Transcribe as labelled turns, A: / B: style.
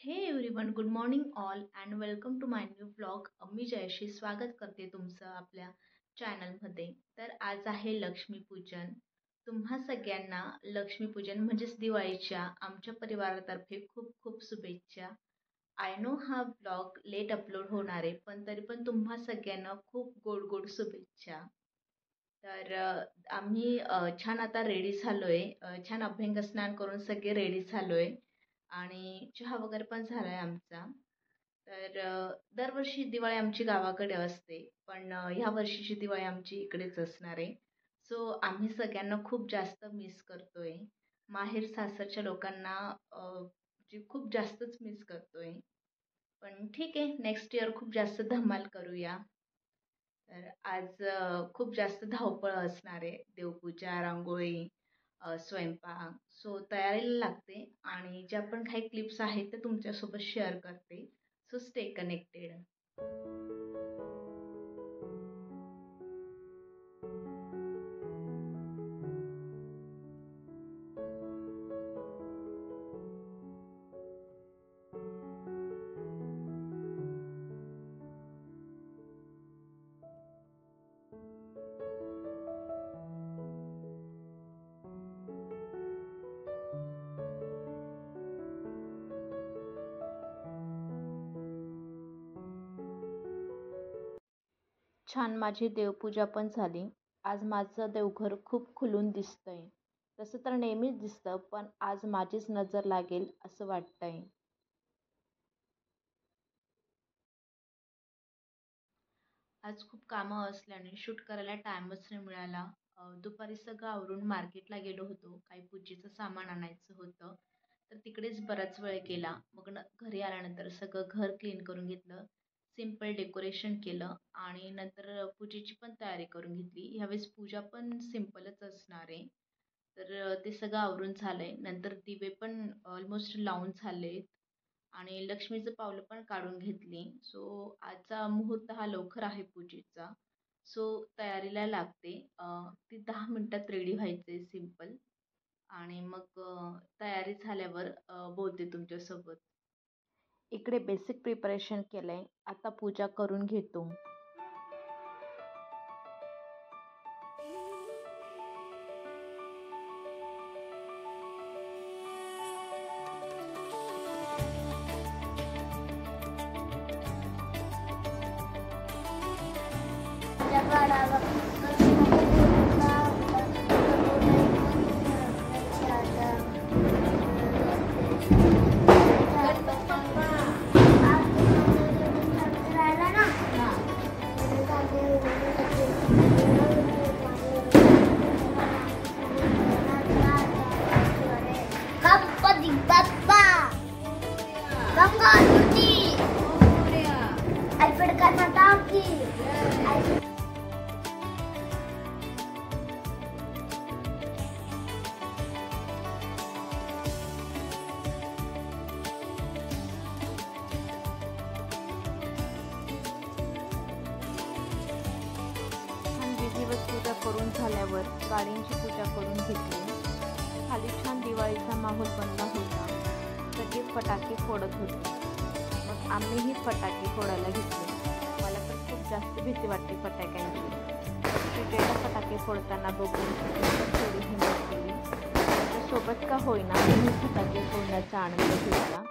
A: हे everyone, good morning all and welcome to my new blog. मी जयश्री स्वागत करते तुमचं आपल्या चॅनलमध्ये. तर आज आहे लक्ष्मीपूजन. तुम्हा सगळ्यांना लक्ष्मीपूजन म्हणजेच दिवाळीच्या आमच्या परिवारातर्फे खूप खूप शुभेच्छा. आय नो हा ब्लॉग लेट अपलोड होणार आहे, पण तरी पण तुम्हा सगळ्यांना खूप गोड गोड शुभेच्छा. तर आम्ही छान आता रेडी झालो आहे. छान अभ्यंगस्नान करून सगळे रेडी झालो आहे आणि चहा वगैरे पण झाला आहे आमचा. तर दरवर्षी दिवाळी आमची गावाकडे असते, पण ह्या वर्षीची दिवाळी आमची इकडेच असणार आहे. सो आम्ही सगळ्यांना खूप जास्त मिस करतोय. माहेर सासरच्या लोकांना म्हणजे खूप जास्तच मिस करतोय. पण ठीक आहे, नेक्स्ट इयर खूप जास्त धमाल करूया. तर आज खूप जास्त धावपळ असणार आहे. देवपूजा, रांगोळी, स्वयंपाक. सो तयारीला लागते आणि ज्या पण काही क्लिप्स आहेत त्या तुमच्यासोबत शेअर करते. So stay connected. छान माझी देवपूजा पण झाली. आज माझं देवघर खूप खुलून दिसतंय. तसं तर नेहमीच दिसतं, पण आज माझीच नजर लागेल असं वाटतंय. आज खूप कामं असल्याने शूट करायला टाईमच नाही मिळाला. दुपारी सगळं आवरून मार्केटला गेलो होतो. काही पूजेचं सामान आणायचं होतं, तर तिकडेच बराच वेळ गेला. मग घरी आल्यानंतर सगळं घर क्लीन करून घेतलं. सिंपल डेकोरेशन केलं आणि नंतर पूजेची पण तयारी करून घेतली. ह्यावेळेस पूजा पण सिंपलच असणार आहे. तर ते सगळं आवरून झालंय. नंतर दिवे पण ऑलमोस्ट लावून झालेत आणि लक्ष्मीचं पावलं पण काढून घेतली. सो आजचा मुहूर्त हा लवकर आहे पूजेचा. सो तयारीला लागते. ती 10 मिनिटात रेडी व्हायचे सिंपल आणि मग तयारी झाल्यावर बोलते तुमच्यासोबत. इकडे बेसिक प्रिपरेशन केलंय. आता पूजा करून घेतो. पूजा करून झाल्यावर गाडींची पूजा करून घेतली. खाली छान दिवाळीचा माहोल बनला होता. सगळे फटाके फोडत होते. मग आम्हीही फटाके फोडायला घेतले. मला तर खूप जास्त भीती वाटते फटाक्यांची. चिटेला फटाके फोडताना बघून थोडी हिंमत केली. त्याच्यासोबत का होईना मी फटाके फोडण्याचा आनंद घेतला.